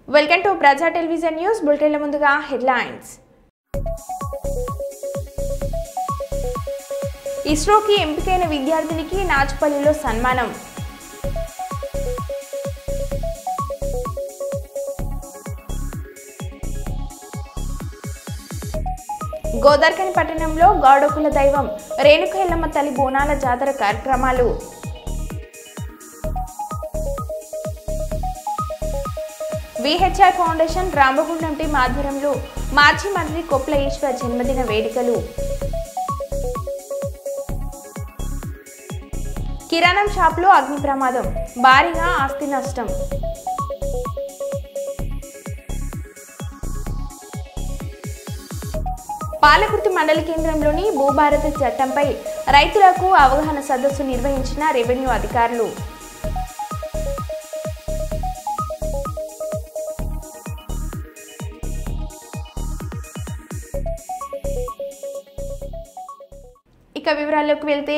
Welcome to ప్రజా television news బులెటిన్ల ముందుగా headlines. ఇస్రోకి ఎంపికైన విద్యార్థినికి నాచుపల్లిలో సన్మానం. గోదార్కని పట్టణంలో గాడోకుల దైవం రేణుక ఎల్లమ్మ తల్లి బోనాల జాతర కార్యక్రమాలు. విహెచ్ఐ ఫౌండేషన్ రామగుండం టీం ఆధ్వర్యంలో మాజీ మంత్రి కొప్ల ఈశ్వర్ జన్మదిన వేడుకలు. కిరాణం షాప్లో అగ్ని ప్రమాదం, భారీగా ఆస్తి నష్టం. పాలకుర్తి మండల కేంద్రంలోని భూభారతి చట్టంపై రైతులకు అవగాహన సదస్సు నిర్వహించిన రెవెన్యూ అధికారులు. ఇక వివరాల్లోకి వెళ్తే,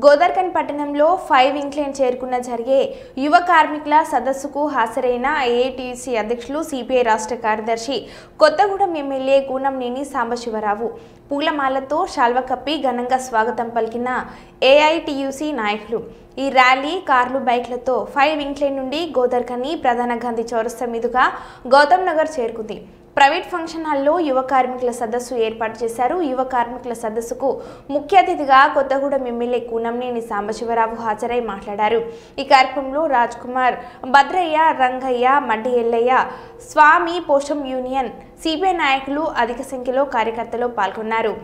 గోదార్కని పట్టణంలో 5 ఇంక్లైన్ చేరుకున్న జరిగే యువ కార్మికుల సదస్సుకు హాజరైన ఏఐటీయూసీ అధ్యక్షులు సిపిఐ రాష్ట్ర కార్యదర్శి కొత్తగూడెం ఎమ్మెల్యే కూనంనేని సాంబశివరావు పూలమాలతో శాల్వ కప్పి ఘనంగా స్వాగతం పలికిన ఏఐటీయూసీ నాయకులు. ఈ ర్యాలీ కార్లు, బైక్లతో 5 ఇంక్లైన్ నుండి గోదార్కని ప్రధాన గాంధీ చౌరస్తా మీదుగా గౌతమ్ నగర్ చేరుకుంది. ప్రైవేట్ ఫంక్షన్ హాల్లో యువ కార్మికుల సదస్సు ఏర్పాటు చేశారు. యువ కార్మికుల సదస్సుకు ముఖ్య అతిథిగా కొత్తగూడెం ఎమ్మెల్యే కూనంనేని సాంబశివరావు హాజరై మాట్లాడారు. ఈ కార్యక్రమంలో రాజ్ కుమార్, భద్రయ్య, రంగయ్య, మడ్డి ఎల్లయ్య, స్వామి, పోషం యూనియన్, సిపిఐ నాయకులు అధిక సంఖ్యలో కార్యకర్తలు పాల్గొన్నారు.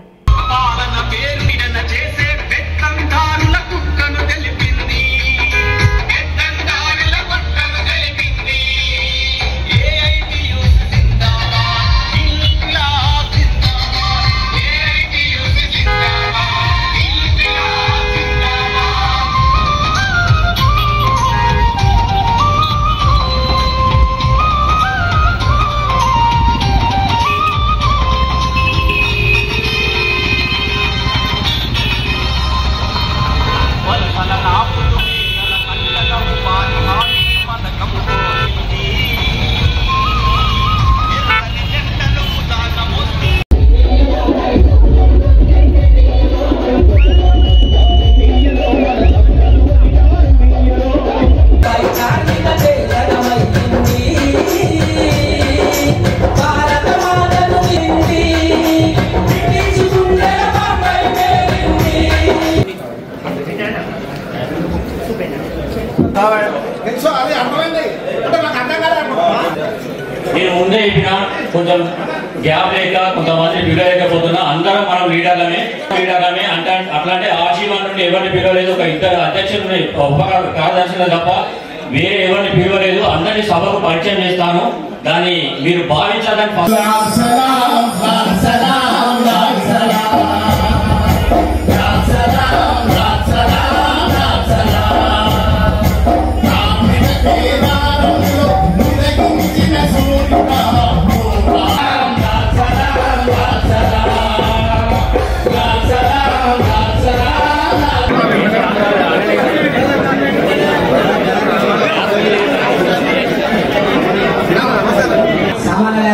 నేను ముందే చెప్పిన కొంచెం గ్యాప్ లేక కొంతమంది పిలవలేకపోతున్నా. అందరం మనం లీడర్లమే అంటే అట్లాంటి ఆశీర్వాదం నుండి ఎవరిని పిలవలేదు. ఒక 2 అధ్యక్షులు, ఒక కార్యదర్శులు తప్ప వేరే ఎవరిని పిలవలేదు. అందరినీ సభకు పరిచయం చేస్తాను. దాన్ని మీరు భావించాలని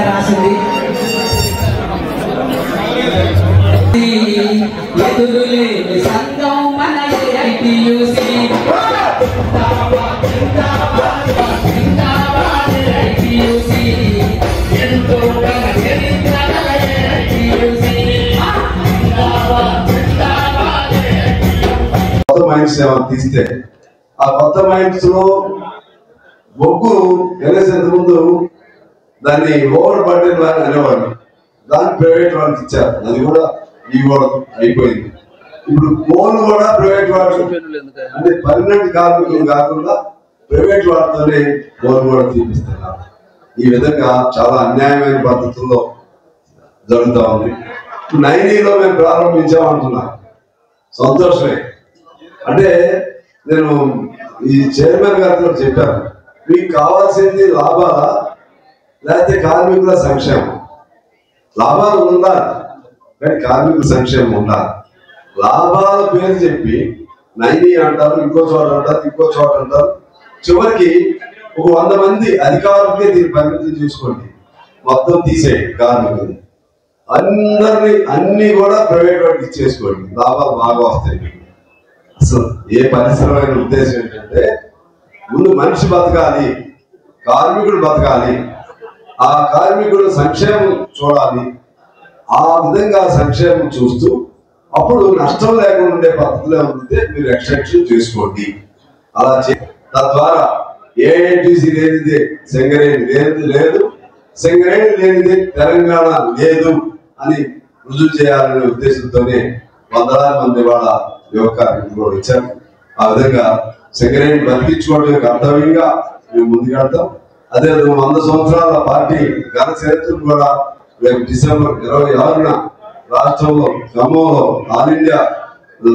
రాసింది. సంఘం మన ఏఐటీయూసీ ఎంతో కొత్త మైండ్స్ తీస్తే ఆ కొత్త మైండ్స్ లో బొగ్గు ఎన్ఎస్ఎంత ముందు దాన్ని ఓవర్ బర్డెన్ లాగా అనేవాళ్ళు. దాన్ని ప్రైవేట్ వాళ్ళకి ఇచ్చారు. అది కూడా ఇవ్వడం అయిపోయింది. ఇప్పుడు కోల్ కూడా ప్రైవేట్ వాళ్ళు అంటే పర్మనెంట్ కార్మికులు కాకుండా ప్రైవేట్ వాళ్ళతోనే కోల్ కూడా తీపిస్తున్నారు. ఈ విధంగా చాలా అన్యాయమైన పద్ధతుల్లో జరుగుతూ ఉంది. 90లో మేము ప్రారంభించామంటున్నా, సంతోషమే. అంటే నేను ఈ చైర్మన్ గారితో చెప్పాను, మీకు కావాల్సింది లాభాలా లేకపోతే కార్మికుల సంక్షేమం? లాభాలు ఉండాలి కానీ కార్మికుల సంక్షేమం ఉండాలి. లాభాల పేరు చెప్పి 90 అంటారు, ఇంకో చోట అంటారు, ఇంకో చోట అంటారు. చివరికి ఒక 100 మంది అధికారులకే దీన్ని పరిమితం చేసుకోండి, మొత్తం తీసేయండి కార్మికులు అందరినీ, అన్ని కూడా ప్రైవేట్ వాటికి ఇచ్చేసుకోండి, లాభాలు బాగా వస్తాయి. అసలు ఏ పరిశ్రమైన ఉద్దేశం ఏంటంటే ముందు మనిషి బతకాలి, కార్మికుడు బతకాలి, ఆ కార్మికుడు సంక్షేమం చూడాలి. ఆ విధంగా సంక్షేమం చూస్తూ అప్పుడు నష్టం లేకుండా ఉండే పద్ధతిలో ఉంటే మీరు ఎక్స్టెన్షన్ చేసుకోండి. అలా తద్వారా ఏఐటీసీ లేనిది సింగరేణి లేనిది లేదు, సింగరేణి లేనిది తెలంగాణ లేదు అని రుజువు చేయాలనే ఉద్దేశంతోనే వందలాది మంది వాళ్ళ యువక కార్మికులు వచ్చారు. ఆ విధంగా సింగరేణి బతికించుకోవడానికి కర్తవ్యంగా మేము ముందుకెళ్తాం. అదే 100 సంవత్సరాల పార్టీ ఘన చరిత్రను కూడా రేపు డిసెంబర్ 26న రాష్ట్రంలో ఖమ్మంలో ఆల్ ఇండియా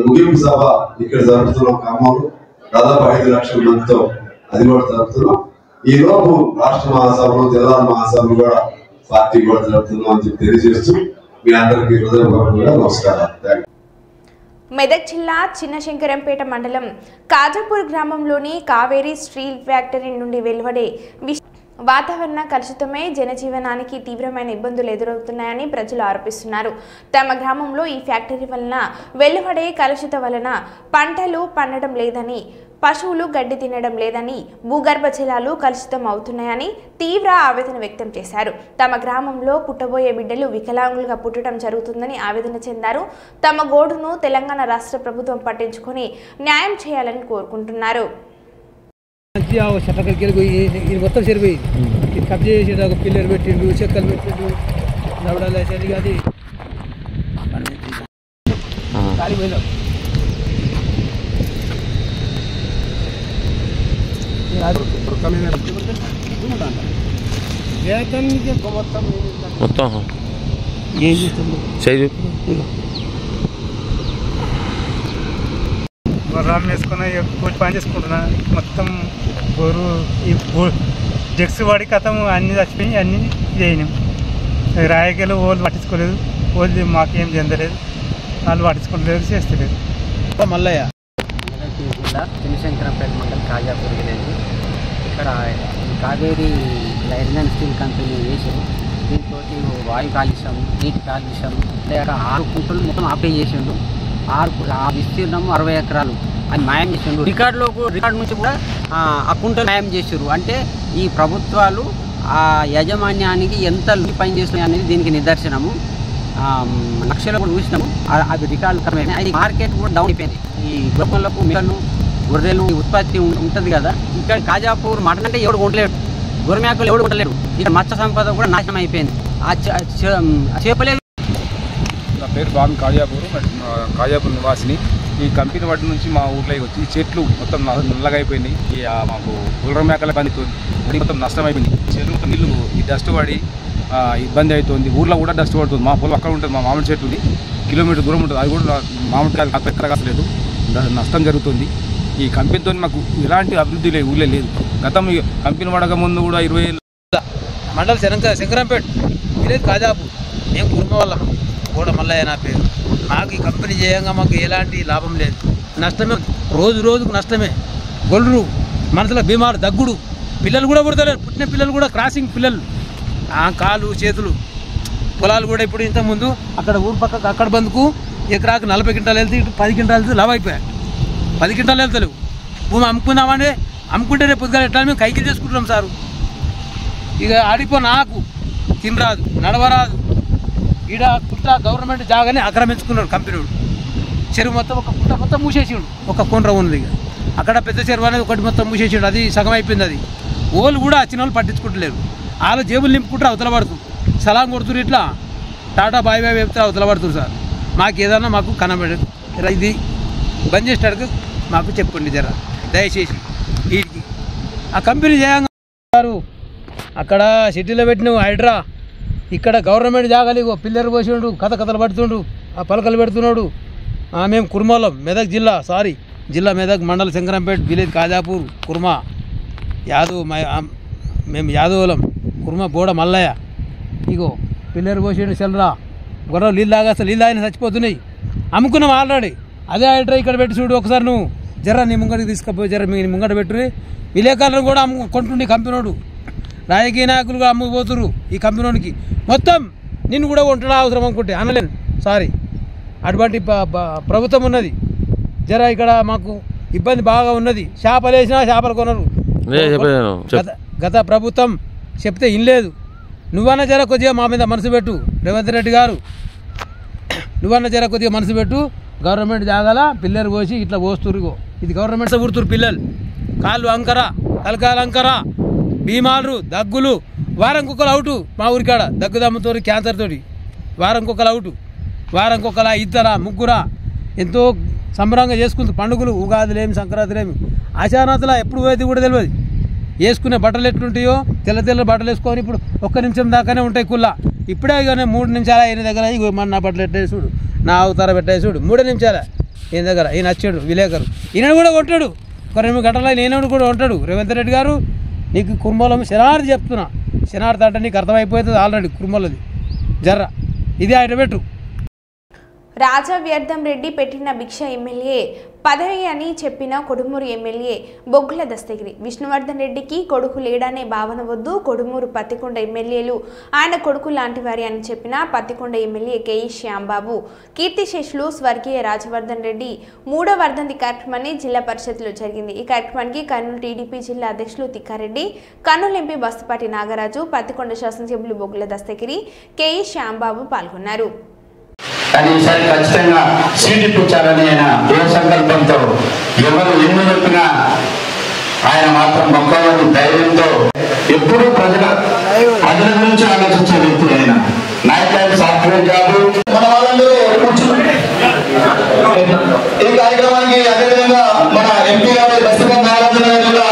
ముగింపు సభ ఇక్కడ జరుపుతున్నాం. ఖమ్మంలో దాదాపు 5 లక్షల మందితో అది కూడా జరుపుతున్నాం. ఈ లోపు రాష్ట్ర మహాసభలు, జిల్లా మహాసభలు కూడా పార్టీ కూడా జరుపుతున్నాం అని చెప్పి తెలియజేస్తూ మీ అందరికీ హృదయపూర్వకంగా నమస్కారం. మెదక్ జిల్లా చిన్నశంకరంపేట మండలం కాజాపూర్ గ్రామంలోని కావేరీ స్టీల్ ఫ్యాక్టరీ నుండి వెలువడే వాతావరణ కలుషితమై జనజీవనానికి తీవ్రమైన ఇబ్బందులు ఎదురవుతున్నాయని ప్రజలు ఆరోపిస్తున్నారు. తమ గ్రామంలో ఈ ఫ్యాక్టరీ వలన వెలువడే కలుషిత వలన పంటలు పండడం లేదని, పశువులు గడ్డి తినడం లేదని, భూగర్భ జలాలు కలుషితం అవుతున్నాయని తీవ్ర ఆవేదన వ్యక్తం చేశారు. తమ గ్రామంలో పుట్టబోయే బిడ్డలు వికలాంగులుగా పుట్టడం జరుగుతుందని ఆవేదన చెందారు. తమ గోడును తెలంగాణ రాష్ట్ర ప్రభుత్వం పట్టించుకొని న్యాయం చేయాలని కోరుకుంటున్నారు. మొత్తం సరిపోయి కబ్జా చేసేది, పిల్లలు పెట్టిండు, చెక్కలు పెట్టిండు, నవడాలు వేసేది, అది కాలిపోయినా మొత్తం రామ్ వేసుకున్నా కోటి పని చేసుకుంటున్నా. మొత్తం గోరు ఈ జగ్స్ వాడి కథం అన్ని చచ్చిపోయి అన్ని చేయను. రాయకలు వాళ్ళు పట్టించుకోలేదు, వాళ్ళు మాకేం చెందలేదు, వాళ్ళు పట్టించుకోలేదు, చేస్తలేదు. మల్లయ్య చిన్నశంకరంపేట మండలం కాజాపూర్ విలేజ్. ఇక్కడ Kaveri iron and steel company వేసారు. దీంతో వాయు కాలుష్యం, నీటి కాలుష్యం, 6 కుంటలు మొత్తం ఆపే చేసిండు. 6 విస్తీర్ణం 60 ఎకరాలు అని న్యాయం చేసిండు. రికార్డు నుంచి కూడా ఆ కుంటలు న్యాయం చేసారు. అంటే ఈ ప్రభుత్వాలు ఆ యాజమాన్యానికి ఎంత పని చేస్తున్నాయి అనేది దీనికి నిదర్శనము. లక్షలు కూడా చూసినాము, అది రికార్డు కరమే. అది మార్కెట్ కూడా డౌన్ అయిపోయింది. ఈ గొప్పలకు మేకలు, గొర్రెలు ఉత్పత్తి ఉంటుంది కదా. ఇక్కడ కాజాపూర్ మటన్ అంటే ఎవడు కొట్టలేడు, గొర్రెమేకలు ఎవడు కొట్టలేడు. ఇక్కడ మత్స్య సంపద కూడా నాశనం అయిపోయింది. చేపలే. నా పేరు బాబు కాజాపూర్ నివాసిని. ఈ కంపెనీ వాటి నుంచి మా ఊర్లోకి వచ్చి ఈ చెట్లు మొత్తం నల్లగా అయిపోయినాయి. మాకు గొర్రెమేకల పని మొత్తం నష్టం అయిపోయింది. చెరువు నీళ్ళు ఈ డస్ట్ పడి ఇబ్బంది అవుతుంది. ఊర్లో కూడా డస్ట్ పడుతుంది. మా పొలం అక్కడ ఉంటుంది, మా మామిడి చెట్టు ఉంది, కిలోమీటర్ దూరం ఉంటుంది. అది కూడా మామిడికాయలు ఎక్కడ కాసలేదు, నష్టం జరుగుతుంది. ఈ కంపెనీతో మాకు ఎలాంటి అభివృద్ధి లేదు, ఊళ్ళో లేదు. గతం కంపెనీ పడక ముందు కూడా 20 మండలం శంకరంపేట విలేజ్ కాజాపూర్. మేము కుటుంబం వల్ల కూడా మల్లయ్య నా పేరు. మాకు ఈ కంపెనీ చేయంగా మాకు ఎలాంటి లాభం లేదు, నష్టమే, రోజుకు నష్టమే. గొల్లు మనసులో బీమారు, దగ్గుడు, పిల్లలు కూడా పుడతలేరు. పుట్టిన పిల్లలు కూడా క్రాసింగ్ పిల్లలు, కాలు చేతులు. పొలాలు కూడా ఇప్పుడు ఇంతకుముందు అక్కడ ఊరు పక్కకు అక్కడ బందుకు ఎకరాకు 40 క్వింటాలు వెళ్తే ఇటు 10 క్వింటాలు వెళ్తే లాభ అయిపోయాయి. 10 క్వింటాలు వెళ్తలేవు. భూమి అమ్ముకుందామంటే అమ్ముకుంటే రేపు పొద్దుగా ఎట్లా మేము కైకిలు చేసుకుంటున్నాం సారు. ఇక ఆడిపో నాకు తినరాదు, నడవరాదు. ఈడ కుట్ర గవర్నమెంట్ జాగానే ఆక్రమించుకున్నాడు కంపెనీడు. చెరువు మొత్తం ఒక కుట్ర మొత్తం మూసేసిండు. ఒక కొండ్ర ఉన్నది ఇక అక్కడ పెద్ద చెరువు అనేది ఒకటి మొత్తం మూసేసిండు. అది సగం అయిపోయింది. అది ఓళ్ళు కూడా వచ్చిన వాళ్ళు పట్టించుకుంటలేరు. వాళ్ళు జేబులు నింపుకుంటారు, అవతల పడుతుంది, సలాం కొడుతురు, ఇట్లా టాటా బాయ్ బాయ్ చెప్తే అవతల పడుతుంది. సార్ మాకు ఏదన్నా మాకు కనబడదు. ఇది బంద్ చేసేటప్పుడు మాకు చెప్పండి జర దయచేసి. వీటికి ఆ కంపెనీ చేయంగారు అక్కడ సిటీలో పెట్టిన హైడ్రా, ఇక్కడ గవర్నమెంట్ జాగాలి. పిల్లలు పోసిండు, కథలు పడుతుండు, ఆ పలకలు పెడుతున్నాడు. మేము కుర్మాలో మెదక్ జిల్లా మెదక్ మండల శంకరంపేట విలేజ్ కాజాపూర్ కుర్మా యాదవ్. మేము యాదవులం. కుర్మా బోడ మల్లయ్య. ఇగో పిల్లలు పోసిండు, సెల్రా గొడవ నీళ్ళు తాగేస్తా, నీళ్ళు తాగిన చచ్చిపోతున్నాయి. అమ్ముకున్నాం ఆల్రెడీ. అదే హైడ్రా ఇక్కడ పెట్టి చూడు ఒకసారి. నువ్వు జర్రా నీ ముంగడికి తీసుకుపోయి జర మీ ముంగట పెట్టుని విలేకరులను కూడా కొంటుండే కంపెనోడు, రాజకీయ నాయకులు కూడా అమ్ముకుపోతురు ఈ కంపెనీకి. మొత్తం నిన్ను కూడా కొంటడా అవసరం అనుకుంటే అనలేను, సారీ. అటువంటి ప్రభుత్వం ఉన్నది. జర ఇక్కడ మాకు ఇబ్బంది బాగా ఉన్నది. చేపలు వేసినా చేపలు కొనరు. గత ప్రభుత్వం చెప్తే ఇనలేదు. నువ్వన్నా జర కొద్దిగా మా మీద మనసు పెట్టు రేవంత్ రెడ్డి గారు, నువ్వన్నా జర కొద్దిగా మనసు పెట్టు. గవర్నమెంట్ జాగాల పిల్లలు పోసి ఇట్లా పోస్తురు. ఇది గవర్నమెంట్ పుడుతురు పిల్లలు. కాళ్ళు అంకర, తలకాయలు అంకర, భీమాలు, దగ్గులు. వారం కుక్కలు అవుటు మా ఊరికాడ దగ్గు దమ్ముతోటి క్యాన్సర్ తోటి వారం కుక్కలు అవుటు. వారం కుక్కల ఇద్దరా ముగ్గురా ఎంతో సంబరంగా చేసుకుంటారు పండుగలు. ఉగాదిలేమి సంక్రాంతిలేమి ఆచారాతలా ఎప్పుడు పోయేది కూడా తెలియదు. వేసుకునే బట్టలు ఎట్లుంటాయో తెల్ల తెల్ల బట్టలు వేసుకొని ఇప్పుడు 1 నిమిషం దాకానే ఉంటాయి కుళ్ళ. ఇప్పుడే కానీ 3 నిమిషాల ఈయన దగ్గర మన నా బట్టలు ఎట్టేసి చూడు, నా అవతార పెట్టేసి చూడు. 3 నిమిషాల ఈయన దగ్గర ఈయన వచ్చాడు విలేకరు. ఈయన కూడా కొట్టాడు. 1 2 గంటల నేను కూడా ఉంటాడు. రేవంత్ రెడ్డి గారు నీకు కుర్మలం శనార్థి చెప్తున్నా. శనార్థి అంటే నీకు అర్థమైపోతుంది ఆల్రెడీ కుర్మలది. జర్ర ఇది ఆయన పెట్టు. రాజా వ్యర్థం రెడ్డి పెట్టిన భిక్ష ఎమ్మెల్యే పదవి అని చెప్పిన కొడుమూరు ఎమ్మెల్యే బొగ్గుల దస్తగిరి. విష్ణువర్ధన్ రెడ్డికి కొడుకు లేడనే భావన వద్దు. కొడుమూరు పత్తికొండ ఎమ్మెల్యేలు ఆయన కొడుకు లాంటి వారి అని చెప్పిన పత్తికొండ ఎమ్మెల్యే కేఈ శ్యాంబాబు. కీర్తిశేషులు స్వర్గీయ రాజవర్ధన్ రెడ్డి 3వ వర్ధంతి కార్యక్రమాన్ని జిల్లా పరిషత్లో జరిగింది. ఈ కార్యక్రమానికి కర్నూలు టీడీపీ జిల్లా అధ్యక్షులు తిక్కారెడ్డి, కర్నూలు ఎంపీ బస్సుపాటి నాగరాజు, పత్తికొండ శాసనసభ్యులు బొగ్గుల దస్తగిరి, కేఈ శ్యాంబాబు పాల్గొన్నారు. కానీ ఈసారి ఖచ్చితంగా సీట్ ఇప్పించాలని ఆయన ఏ సంకల్పంతో ఎవరు ఎన్ని చెప్పినా ఆయన మాత్రం మొక్కలని ధైర్యంతో ఎప్పుడూ ప్రజల గురించి ఆలోచించే వ్యక్తి. ఆయన నాయకులు సాఫ్ట్వేర్ జాబ్ మన వాళ్ళందరూ ఈ కార్యక్రమానికి అదేవిధంగా మన ఎంపీ గారు బస్సుపతి నాగార్జున గారు కూడా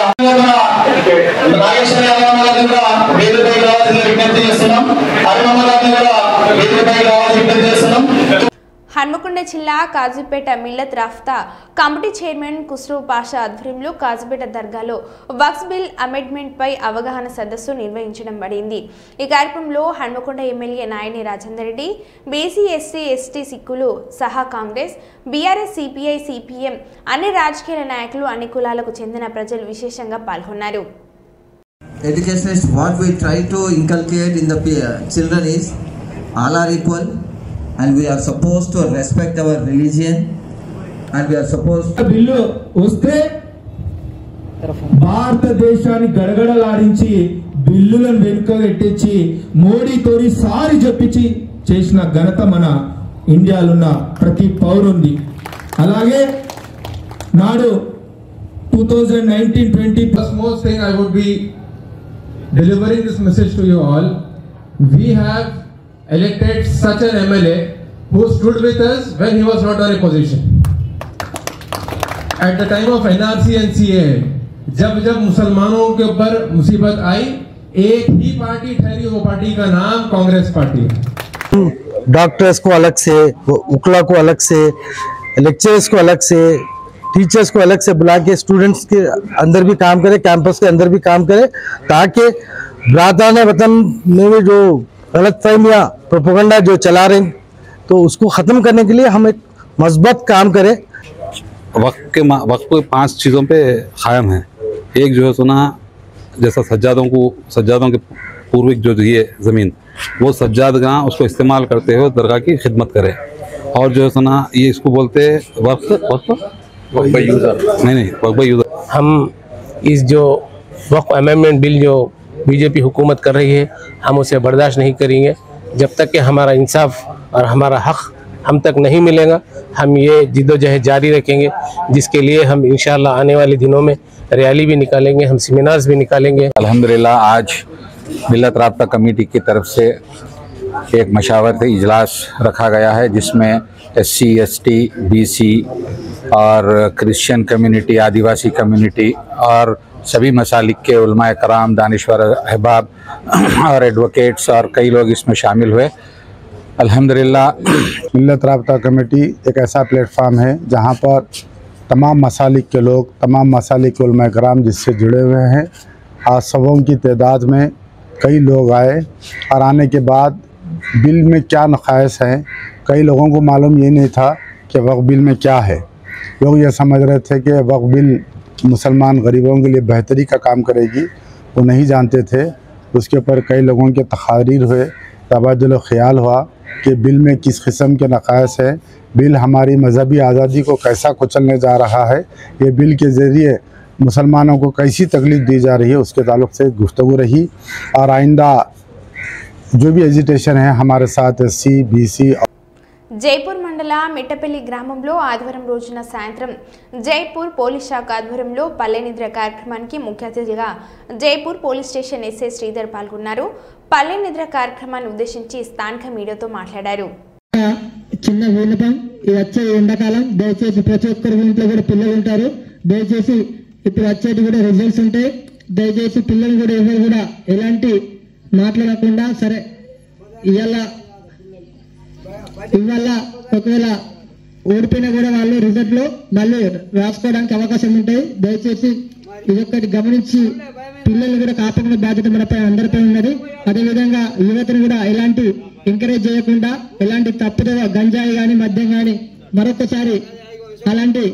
నాగేశ్వర గారు కూడా వేదికపై రావాల్సిన విజ్ఞప్తి చేస్తున్నాం. హరిమమ్మ గారిని కూడా వేదికపై రావాల్సిన విజ్ఞప్తి చేస్తున్నాం. హన్మకొండ జిల్లా కాజీపేట మిల్లత్ రాఫ్తా కమిటీ చైర్మన్ ఖుస్రూ పాషా ఆధ్వర్యంలో కాజీపేట దర్గాలో వక్ఫ్ బిల్ అమెండ్మెంట్ పై అవగాహన సదస్సు నిర్వహించడం పడింది. ఈ కార్యక్రమంలో Hanamkonda MLA Nayani Rajender Reddy, BC SC ST సిక్కులు సహా కాంగ్రెస్, బీఆర్ఎస్, సిపిఐ, సిపిఎం అన్ని రాజకీయ నాయకులు, అన్ని కులాలకు చెందిన ప్రజలు విశేషంగా పాల్గొన్నారు. Education is what we try to inculcate in the children is all are equal and we are supposed to respect our religion and we are supposed to bill వస్తే భారతదేశాన్ని గడగడలాడించి బిల్లులను వెనుకగెట్టించి మోడీతోని సారి చెప్పించి చేసిన ఘనత మన ఇండియాలో ఉన్న ప్రతి పౌరుంది. అలాగే నాడు 2019-20 most thing I would be delivering this message to you all. We have elected such an MLA who stood with us when he was not in a position. At the time of NRC and CA, जब मुसलमानों के ऊपर मुसीबत आई, एक ही party ठहरी, वो party का नाम कांग्रेस पार्टी है. डॉक्टर्स को अलग से, उकला को अलग से, लेक्चरर्स को अलग से, टीचर्स को अलग से बुला के स्टूडेंट्स के अंदर भी काम करे, कैंपस के अंदर भी काम करे, ताकि भ्रातान वतन में भी जो गलत फहमियाँ प्रोपेगेंडा जो चला रहे हैं तो उसको ख़त्म करने के लिए हम एक मजबूत काम करें. वक्त पे 5 चीज़ों पे कायम है. एक जो है सुना जैसा सज्जादों के पूर्विक जो ये ज़मीन वो सज्जादगाह उसको इस्तेमाल करते हुए दरगाह की खिदमत करे. और जो है सुना ये इसको बोलते वक्फ यूज़र. हम इस जो वक्फ अमेंडमेंट बिल जो बीजेपी हुकूमत कर रही है हम उसे बर्दाश्त नहीं करेंगे. जब तक कि हमारा इंसाफ और हमारा हक हम तक नहीं मिलेगा हम ये जिद्दोजहद जारी रखेंगे, जिसके लिए हम इंशाअल्लाह आने वाले दिनों में रैली भी निकालेंगे, हम सेमिनार्स भी निकालेंगे. अल्हम्दुलिल्लाह आज मिल्लत राब्ता कमेटी की तरफ से एक मशावरती इजलास रखा गया है जिसमें SC, ST, BC और क्रिश्चियन कम्युनिटी, आदिवासी कम्युनिटी और सभी मसालिक के उलमाए कराम, दानिश्वर अहबाब और एडवोकेट्स और कई लोग इसमें शामिल हुए. अल्हम्दुलिल्लाह मिल्लत राब्ता कमेटी एक ऐसा प्लेटफार्म है जहां पर तमाम मसालिक के लोग, तमाम मसालिक के उलमाए कराम जिससे जुड़े हुए हैं. आज सबों की तादाद में कई लोग आए और आने के बाद बिल में क्या नक़ाइस हैं, कई लोगों को मालूम ये नहीं था कि वक्फ बिल में क्या है. लोग ये समझ रहे थे कि वक्फ बिल मुसलमान गरीबों के लिए बेहतरी का काम करेगी वो नहीं जानते थे। उसके ऊपर कई लोगों के तकारीर हुए, तबादुल ख्याल हुआ कि बिल में किस किस्म के नक़ाइस हैं, बिल हमारी मजहबी आज़ादी को कैसा कुचलने जा रहा है, ये बिल के ज़रिए मुसलमानों को कैसी तकलीफ दी जा रही है, उसके ताल्लुक़ से गुफ्तगू रही। और आइंदा जो भी एजिटेशन है हमारे साथ SC BC జైపూర్ మండల మిట్టపల్లి గ్రామంలో ఆదివారం రోజున సాయంత్రం జైపూర్ పోలీస్ శాఖ ఆధ్వర్యంలో పల్లె నిద్ర కార్యక్రమానికి ముఖ్య అతిథిగా Jaipur police station SI Sridhar పాల్గొన్నారు. పల్లె నిద్ర కార్యక్రమాన్ని ఉద్దేశించి స్థానిక మీడియాతో మాట్లాడారు. చిన్న విన్నపం, ఇది వచ్చే ఎండాకాలం దయచేసి ప్రతి ఒక్కరి ఇంట్లో కూడా పిల్లలు ఉంటారు. దయచేసి ఇప్పుడు వచ్చేది కూడా రిజల్ట్స్ ఉంటాయి. దయచేసి పిల్లలు కూడా ఎవరు కూడా ఎలాంటి మాట్లాడకుండా సరే ఇవాళ ఒకవేళ ఓడిపోయినా కూడా వాళ్ళు రిజల్ట్ లో మళ్ళీ రాసుకోవడానికి అవకాశం ఉంటాయి. దయచేసి ఇదొక్కటి గమనించి పిల్లలు కూడా కాపాడుకునే బాధ్యత మనపై అందరిపై ఉన్నది. అదేవిధంగా యువతను కూడా ఎలాంటి ఎంకరేజ్ చేయకుండా ఎలాంటి తప్పుదో గంజాయి కానీ మద్యం కానీ మరొకసారి అలాంటి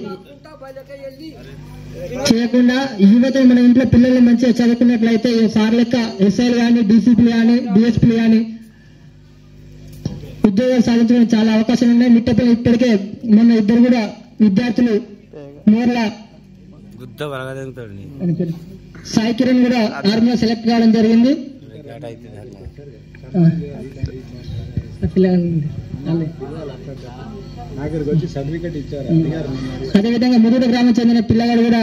చేయకుండా యువత మన ఇంట్లో పిల్లల్ని మంచిగా చదువుకున్నట్లయితే సార్ లెక్క ఎస్ఐలు కానీ DCPలు కానీ DSPలు కానీ ఉద్యోగాలు సాధించడానికి చాలా అవకాశాలు ఉన్నాయి. మిట్టపల్లి ఇప్పటికే మొన్న ఇద్దరు కూడా విద్యార్థులు మోర్ల సాయి కిరణ్ కూడా ఆర్మీలో సెలెక్ట్ కావడం జరిగింది. అదేవిధంగా మురుగ గ్రామం చెందిన పిల్లగాడు కూడా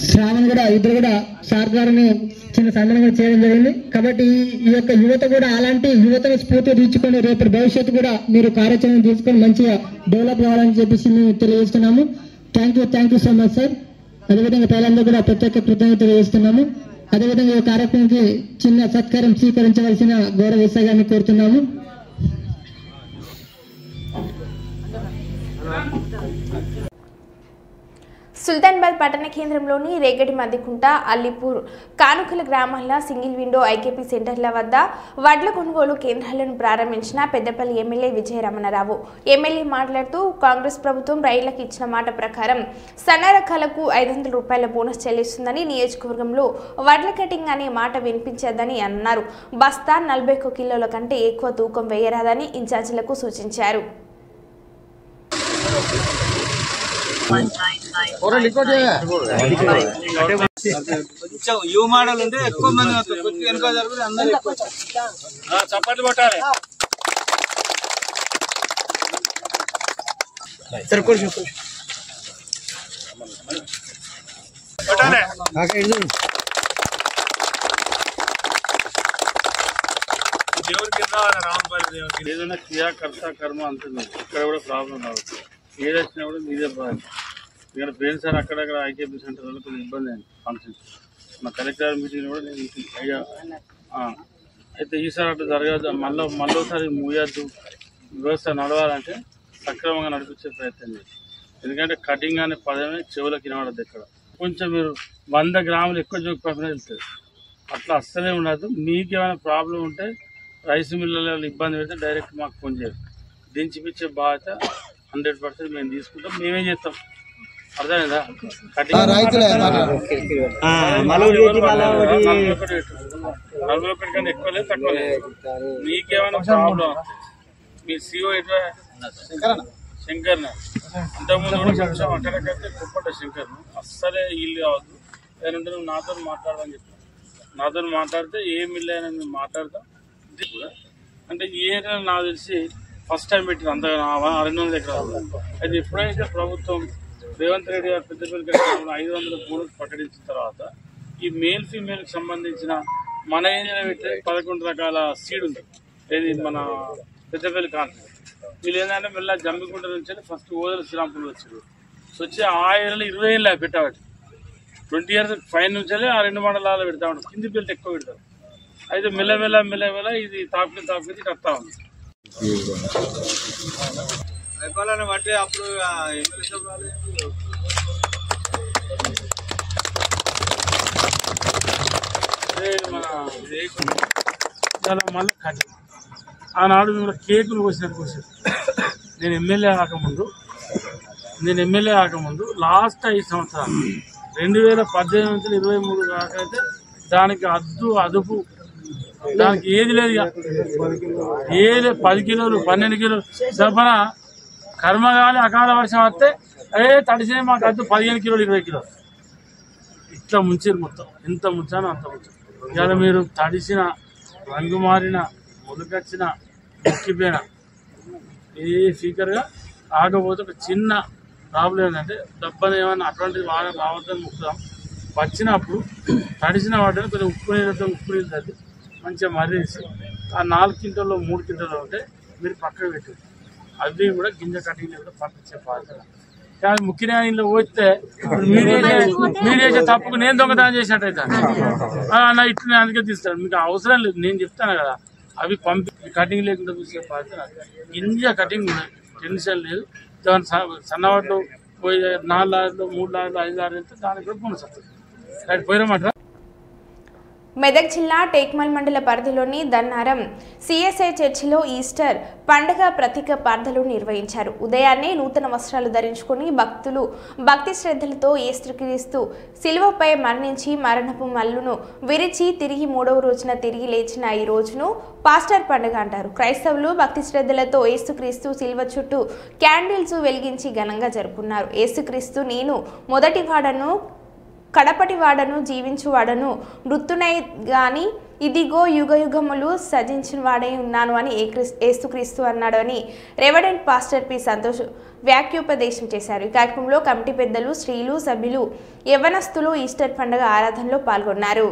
శ్రావణ్ కూడా ఇద్దరు కూడా సార్ గారిని చిన్న సన్మానం కూడా చేయడం జరిగింది. కాబట్టి ఈ యొక్క యువత కూడా అలాంటి యువతను స్ఫూర్తి తీర్చుకొని రేపు భవిష్యత్తు కూడా మీరు కార్యాచరణ తీసుకొని మంచిగా డెవలప్ కావాలని చెప్పేసి మేము తెలియజేస్తున్నాము. Thank you so much sir. అదేవిధంగా ప్రజలందరూ కూడా ప్రత్యేక కృతజ్ఞతలు తెలియజేస్తున్నాము. అదేవిధంగా ఈ కార్యక్రమానికి చిన్న సత్కారం స్వీకరించవలసిన గౌరవ ఎస్ఐ గారిని కోరుతున్నాము. సుల్తాన్బాద్ పట్టణ కేంద్రంలోని రేగడి మద్దికుంట, అల్లిపూర్, కానుకల గ్రామాల సింగిల్ విండో ఐకేపీ సెంటర్ల వద్ద వడ్ల కొనుగోలు కేంద్రాలను ప్రారంభించిన పెద్దపల్లి ఎమ్మెల్యే విజయరమణరావు. ఎమ్మెల్యే మాట్లాడుతూ కాంగ్రెస్ ప్రభుత్వం రైళ్లకు ఇచ్చిన మాట ప్రకారం సన్న రకాలకు 500 రూపాయల బోనస్ చెల్లిస్తుందని, నియోజకవర్గంలో వడ్ల కటింగ్ అనే మాట వినిపించదని అన్నారు. బస్తా 41 కిలోల కంటే ఎక్కువ తూకం వేయరాదని ఇన్ఛార్జీలకు సూచించారు. మోడల్ ఉంటే ఎక్కువ మంది వెనుక జరుగుతుంది, అందరూ చప్పట్లు కొట్టాలి. దేవుడి కింద రామపల్లి దేవుడికి ఏదైనా క్రియాకర్త కర్మ అంటుంది. ఇక్కడ కూడా ప్రాబ్లం రావచ్చు, ఏది వచ్చినా కూడా మీదే ప్రాబ్లం. ఇక్కడ పోయిన సార్ అక్కడక్కడ ఐకేపీ సెంటర్ వల్ల కొంచెం ఇబ్బంది అయింది ఫంక్షన్స్. మా కలెక్టర్ మీటింగ్ కూడా నేను అయ్యా అయితే ఈసారి అట్లా జరగదు, మళ్ళీసారి మూయద్దు, వ్యవస్థ నడవాలంటే సక్రమంగా నడిపించే ప్రయత్నం చేయాలి. ఎందుకంటే కటింగ్ అనే పదమే చెవులకు వినబడద్దు. ఇక్కడ కొంచెం మీరు 100 గ్రాములు ఎక్కువ చూపకపోయినా వెళ్తుంది, అట్లా అస్సలే ఉండదు. మీకు ఏమైనా ప్రాబ్లం ఉంటే రైస్ మిల్లులలో ఇబ్బంది పెడితే డైరెక్ట్ మాకు ఫోన్ చేయాలి. దించిపించే బాధ్యత 100% మేము తీసుకుంటాం, మేమే చేస్తాం. అర్థమైందా? కటింగ్ 41 కన్నా ఎక్కువ లేదు, తక్కువ లేదు. మీకేమైనా ప్రాబ్లం మీ CEO శంకర్ని ఇంతకుముందు కూడా కొంచెం అక్కడికైతే కుప్పట శంకర్ను అస్సలే ఇల్లు కావద్దు. లేదంటే నువ్వు నాతో మాట్లాడమని చెప్తాను. నాతో మాట్లాడితే ఏ మిల్లు అయినా మేము మాట్లాడతాం. ఇది కూడా అంటే ఏ నాకు తెలిసి ఫస్ట్ టైం పెట్టింది అంత 200 ఎకరాలు. అయితే ఎప్పుడైతే ప్రభుత్వం రేవంత్ రెడ్డి గారు పెద్దపల్లి 500 బోనస్ ప్రకటించిన తర్వాత ఈ మేల్ ఫీమేల్కి సంబంధించిన మన ఏరియాలో పెట్టే 11 రకాల సీడ్ ఉంది. ఏది మన పెద్దపల్లి కాన్సెప్ట్. వీళ్ళు ఏంటంటే మళ్ళీ జమ్మికుంట నుంచి ఫస్ట్ ఓదల శ్రీరాంపూర్ వచ్చారు. వచ్చి ఆ ఏరియాలో 20 ఏళ్ళు పెట్టాబట్టి 20 years పైన నుంచి ఆ 2 మండలాలు పెడతా ఉంటారు. కింది పిల్లలు ఎక్కువ పెడతారు. అయితే మెల్లమెల్ల ఇది తాకుని కడతా ఉంది. అయిపోవాలని బట్టి అప్పుడు మన మళ్ళీ కట్టి ఆనాడు కేకులు కోసారు. నేను ఎమ్మెల్యే కాకముందు నేను ఎమ్మెల్యే కాకముందు లాస్ట్ 5 సంవత్సరాలు 2018 నుంచి 23 కాకైతే దానికి అదుపు దానికి ఏది లేదు. ఏది 10 కిలోలు 12 కిలోలు సరఫరా కర్మగాలి అకాల వర్షం వస్తే తడిసే మాకు అద్దు 15 కిలోలు 20 కిలోలు ఇట్లా ముంచారు మొత్తం. ఎంత ముంచానో అంత ముంచారు. ఇవాళ మీరు తడిసిన రంగు మారిన మొలకొచ్చిన మొక్కిపోయిన ఏ స్పీకర్గా ఆగపోతే ఒక చిన్న ప్రాబ్లం ఏంటంటే డబ్బని ఏమన్నా అటువంటిది వాడ రావద్దని ముక్కుదాం. వచ్చినప్పుడు తడిసిన వాటిని కొంచెం ఉప్పు నీళ్ళు తల్లి మంచిగా మర్రేసి ఆ 4 క్వింటాల్లో 3 క్వింటాల్లో ఉంటే మీరు పక్కకు పెట్టారు. అవి కూడా గింజ కటింగ్ కూడా పంపించే బాధ్యత. కానీ ముఖ్యంగా ఇంట్లో పోతే మీరు చేసే తప్పుకు నేను దొంగతనం చేసినట్టయితే నా ఇట్లా అందుకే తీస్తాను. మీకు అవసరం లేదు, నేను చెప్తాను కదా. అవి కటింగ్ లేకుండా చూసే బాధ్యత గింజ కటింగ్ టెన్షన్ లేదు. దాని సన్నవాటిలో పోయి 4 లారీలు 3 లారీలు 5 లారీలు వెళ్తే దానికి కూడా పునసత్తుంది. రైట్ పోయినమాట. మెదక్ జిల్లా టేక్మల్ మండల పరిధిలోని దన్నారం సిఎస్ఐ చర్చిలో ఈస్టర్ పండుగ ప్రతీక ప్రార్థనలు నిర్వహించారు. ఉదయాన్నే నూతన వస్త్రాలు ధరించుకుని భక్తులు భక్తి శ్రద్ధలతో యేసుక్రీస్తు శిలువపై మరణించి మరణపు మల్లును విరిచి తిరిగి 3వ రోజున తిరిగి లేచిన ఈ రోజును పాస్టర్ పండుగ అంటారు. క్రైస్తవులు భక్తి శ్రద్ధలతో యేసుక్రీస్తు శిలువ చుట్టూ క్యాండిల్స్ వెలిగించి ఘనంగా జరుపుకున్నారు. యేసుక్రీస్తు నేను మొదటివాడను కడపటివాడను జీవించువాడను మృత్యునై గాని ఇదిగో యుగయుగములు సజించిన వాడై ఉన్నాను అని యేసుక్రీస్తు అన్నాడు అని రెవరెండ్ పాస్టర్ పి సంతోష్ వ్యాఖ్యోపదేశం చేశారు. ఈ కార్యక్రమంలో కమిటీ పెద్దలు, స్త్రీలు, సభ్యులు, యవ్వనస్తులు ఈస్టర్ పండుగ ఆరాధనలో పాల్గొన్నారు.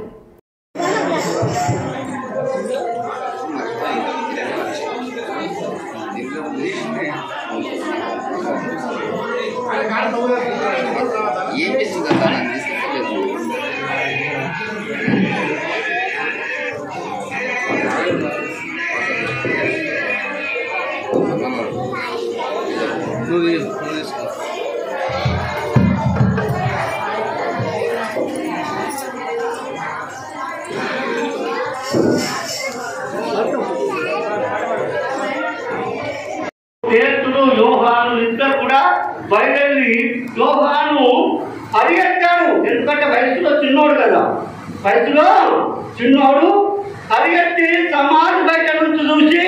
పేతురు యోహాను ఇద్దరు కూడా బయలుదేరి యోహాను పరిగెత్తాడు. ఎందుకంటే వయసులో చిన్నోడు కదా, వయసులో చిన్నోడు పరిగెత్తి సమాధి బయట నుంచి చూసి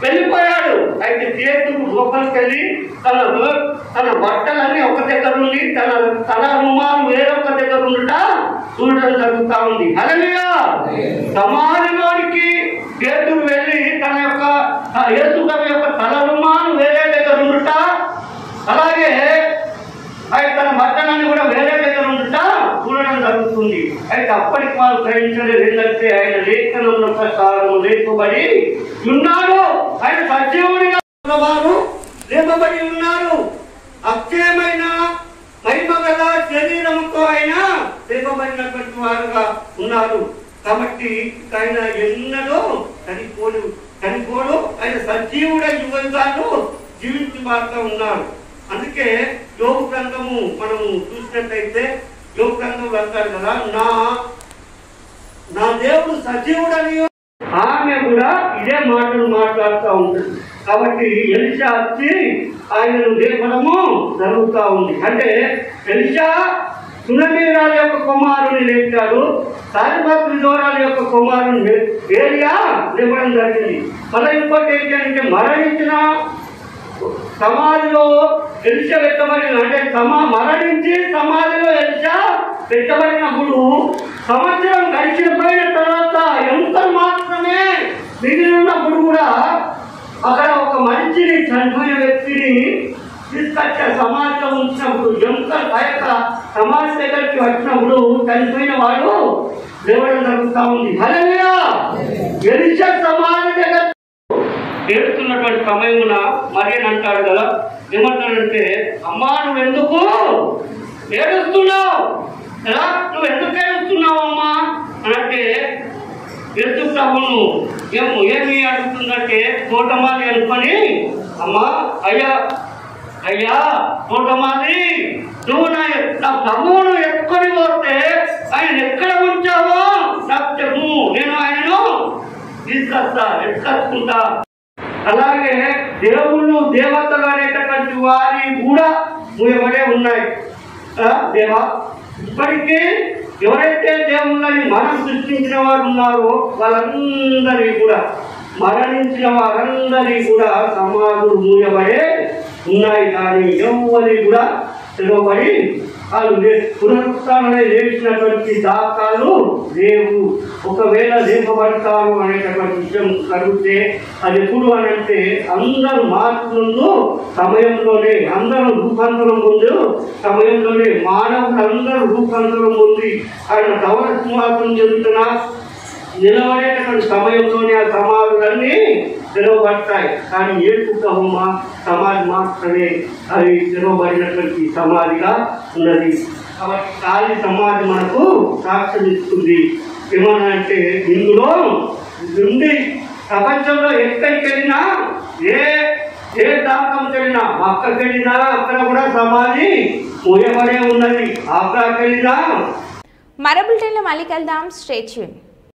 వెళ్ళిపోయాడు. అయితే పేతురు లోపలికి వెళ్ళి తన బట్టలన్నీ ఒక దగ్గర ఉండి తన రుమాలు వేరొక దగ్గర ఉండట చూడడం జరుగుతా ఉంది. హల్లెలూయా. సమాధిలోనికి పేతురు వెళ్ళి తన యొక్క యేసుప్రభు యొక్క తల రుమాలు వేరే దగ్గర ఉండట, అలాగే తన బట్టలన్నీ కూడా వేరే దగ్గర ఉండట చూడడం జరుగుతుంది. అయితే అప్పటికి వారు గ్రహించలేదు. ఏంటంటే ఆయన లేఖనంలో ప్రకారం లేపబడి ఉన్నాడు, ఆయన సజీవుడిగా వారు లేపబడి ఉన్నారు. అక్షయమైన మహిమ గల శరీరంతో ఆయన లేపబడినటువంటి వారుగా ఉన్నారు. కాబట్టి ఆయన ఎన్నడూ చనిపోడు, ఆయన సజీవుడై యుగాలు జీవించి వారుగా ఉన్నారు. అందుకే యోగ గ్రంథము మనము చూసినట్లయితే యోగ గ్రంథంలో అంటారు కదా, నా దేవుడు సజీవుడని ఆమె కూడా ఇదే మాటలు మాట్లాడుతూ ఉంటుంది. కాబట్టి ఎలిషా వచ్చి ఆయనను లేపడము జరుగుతూ ఉంది. అంటే ఎలిషా సునమీరాల యొక్క కుమారుని లేచాడు, సారిపత్రి దూరాల యొక్క కుమారుని ఏరియా లేపడం జరిగింది. మళ్ళీ ఇంకోటి ఏంటంటే మరణించిన సమాధిలో ఎలిషా పెట్టబడిన, అంటే మరణించి సమాధిలో ఎలిషా పెట్టబడినప్పుడు సంవత్సరం గడిచిపోయిన తర్వాత ఎంత మాత్రమే మిగిలి ఉన్నప్పుడు కూడా అక్కడ ఒక మనిషిని, చనిపోయిన వ్యక్తిని తీసుకొచ్చే సమాధిలో ఉంచినప్పుడు ఎంత సమాధి దగ్గరికి వచ్చినప్పుడు చనిపోయిన వాడు లేవడం జరుగుతూ ఉంది. హల్లెలూయా. ఎలిషా సమాధి దగ్గర ఏడుస్తున్నటువంటి సమయమున మరి అంటాడు కదా, ఏమంటాడంటే, అమ్మా నువ్వు ఎందుకు ఏడుస్తున్నావు, నువ్వు ఎందుకు ఏడుస్తున్నావు అమ్మా అంటే, యేసు ప్రభువును ఏమి అడుగుతుందంటే తోటమాలి అనుకొని, అమ్మా అయ్యా తోటమాలి, నువ్వు నా ప్రభువును ఎత్తుకొని పోతే ఆయన ఎక్కడ ఉంచావో నాకు చెప్పు, నేను ఆయనను ఎత్తుకుంటా. అలాగే దేవుళ్ళు దేవతలు అనేటటువంటి వారి కూడా మూయబడే ఉన్నాయి. దేవా ఇప్పటికీ ఎవరైతే దేవుళ్ళని మనం సృష్టించిన వారు ఉన్నారో వాళ్ళందరి కూడా మరణించిన వారందరి కూడా సమాధులు మూయబడే ఉన్నాయి, కానీ ఎవరి కూడా తెరవబడి వాళ్ళు పునరుత్థానమై లేచినటువంటి దాఖలు లేవు. ఒకవేళ లేపబడతారు అనేటటువంటి విషయం కలిగితే అది ఎప్పుడు అని అంటే అందరూ మార్పు ముందు సమయంలోనే, అందరూ రూపాంతరం ముందు సమయంలోనే, మానవులు అందరూ రూపాంతరం ఉంది ఆయన ధవల సింహాసనం జరుగుతున్న నిలబడేటటువంటి సమయంలోనే ఆ సమాధులన్నీ తెరవబడతాయి. కానీ ఏడుపుక హోమ సమాధి మాత్రమే అది తెరవబడినటువంటి సమాధిగా ఉన్నది. కాబట్టి ఖాళీ సమాధి మనకు సాక్ష్యం ఇస్తుంది. ఏమనంటే ఇందులో నుండి ప్రపంచంలో ఎక్కడికి వెళ్ళినా, ఏ దాంతంకి వెళ్ళినా, మక్కకి వెళ్ళినా అక్కడ కూడా సమాధి మూయబడే ఉన్నది. ఆగ్రాకి వెళ్ళినా. మరో బులెటిన్లో మళ్ళీ కలుద్దాం. Stay tune.